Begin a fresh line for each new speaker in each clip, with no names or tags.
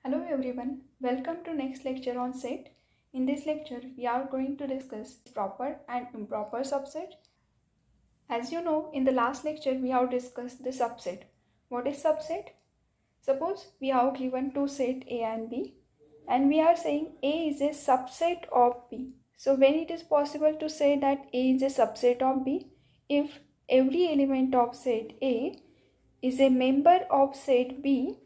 Hello everyone, welcome to next lecture on set. In this lecture, we are going to discuss proper and improper subset. As you know, in the last lecture, we have discussed the subset. What is subset? Suppose we have given two set A and B, and we are saying A is a subset of B. So when it is possible to say that A is a subset of B, if every element of set A is a member of set B,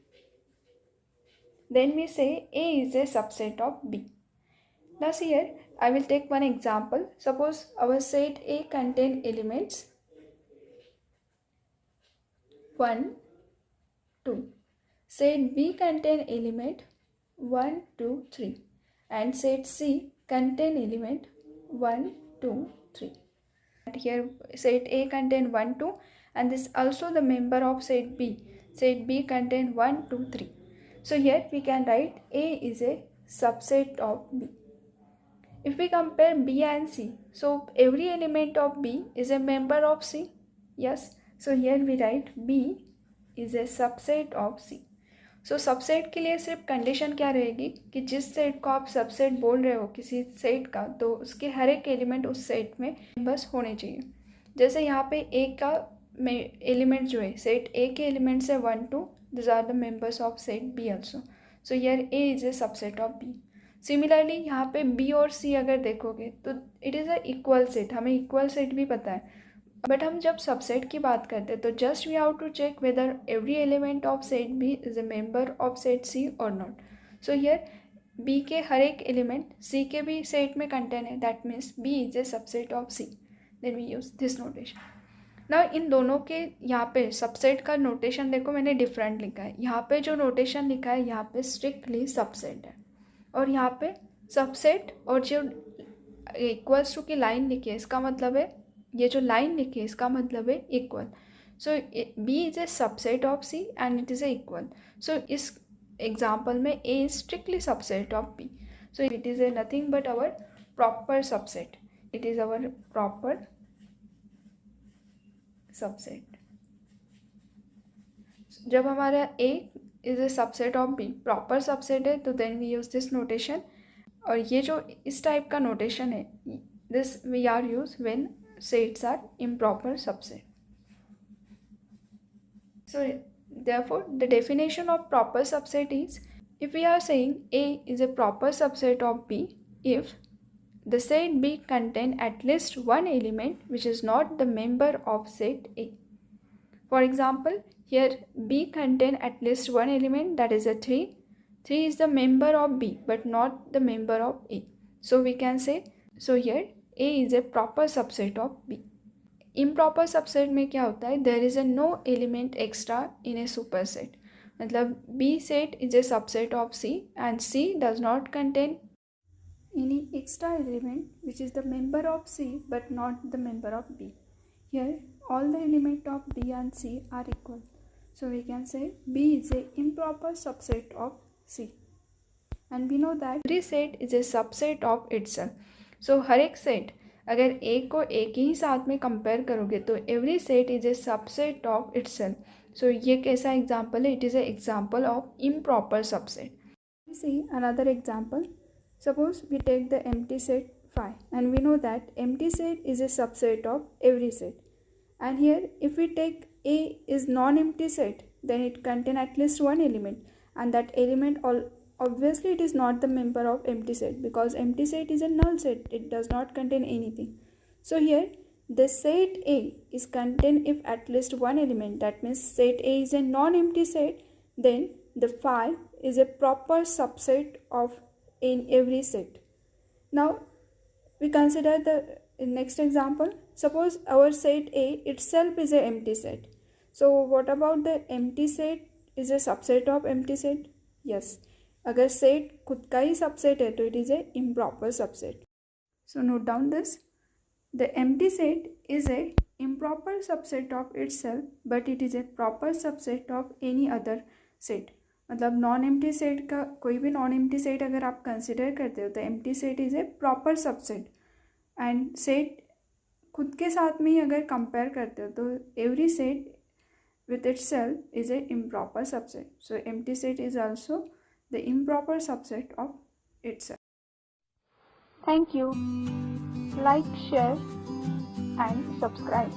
then we say A is a subset of B. Thus here I will take one example. Suppose our set A contain elements 1, 2. Set B contain element 1, 2, 3. And set C contain element 1, 2, 3. And here set A contain 1, 2 and this also the member of set B. Set B contain 1, 2, 3. So here we can write A is a subset of B. If we compare B and C, so every element of B is a member of C. Yes, so here we write B is a subset of C. So subset के लिए सिर्फ condition क्या रहेगी कि जिस set को आप subset बोल रहे हो किसी सेट का, तो उसके हर एक एलिमेंट उस सेट में बस होने चाहिए. जैसे यहाँ पे ए का एलिमेंट जो है सेट ए के एलिमेंट्स है 1, 2, this are the members of set B also. So here A is a subset of B. Similarly यहाँ पे बी और सी अगर देखोगे तो it is a equal set. हमें इक्वल सेट भी पता है, बट हम जब सबसेट की बात करते हैं तो just we have to check whether every element of set B is a member of set C और नॉट. सो हियर बी के हर एक एलिमेंट सी के भी सेट में कंटेन है, that means B is a subset of C. Then we use this notation. ना इन दोनों के यहाँ पे सबसेट का नोटेशन देखो मैंने डिफरेंट लिखा है. यहाँ पे जो नोटेशन लिखा है यहाँ पे स्ट्रिक्टली सबसेट है, और यहाँ पे सबसेट और जो इक्वल्स टू की लाइन लिखी है इसका मतलब है, ये जो लाइन लिखी है इसका मतलब है equal. So B is a subset of C and it is a equal. So इस एग्जाम्पल में A is strictly subset of B. So it is A nothing but our proper subset. It is our proper subset. जब हमारा A is a subset of B proper subset है तो then we use this notation. और ये जो इस type का notation है this we are use when sets are improper subset. So therefore the definition of proper subset is, if we are saying A is a proper subset of B if the set B contain at least one element which is not the member of set A. For example, here B contain at least one element, that is a 3. 3 is the member of B but not the member of A. So we can say, so here A is a proper subset of B. Improper subset में क्या होता है, there is a no element extra in a superset. मतलब B set is a subset of C and C does not contain any extra element which is the member of C but not the member of B. Here all the elements of B and C are equal. So we can say B is a improper subset of C. And we know that every set is a subset of itself. सो हर एक set अगर एक को एक ही साथ में compare करोगे तो every set is a subset of itself. So ये कैसा एग्जांपल है, it is a example of improper subset. See another example. Suppose we take the empty set 5 and we know that empty set is a subset of every set. And here if we take A is non-empty set, then it contain at least one element, and that element obviously it is not the member of empty set because empty set is a null set, it does not contain anything. So here the set A is contained if at least one element, that means set A is a non-empty set, then the 5 is a proper subset of in every set. Now we consider the next example. Suppose our set A itself is a empty set. So what about the empty set is a subset of empty set? Yes. अगर set खुद का ही subset है तो it is A improper subset. So note down this. The empty set is A improper subset of itself but it is A proper subset of any other set. मतलब non empty set का कोई भी non empty set अगर आप consider करते हो तो empty set is a proper subset. And set खुद के साथ में ही अगर कंपेयर करते हो तो every set with itself is a improper subset. So empty set is also the improper subset of itself.
Thank you. Like, share, and subscribe.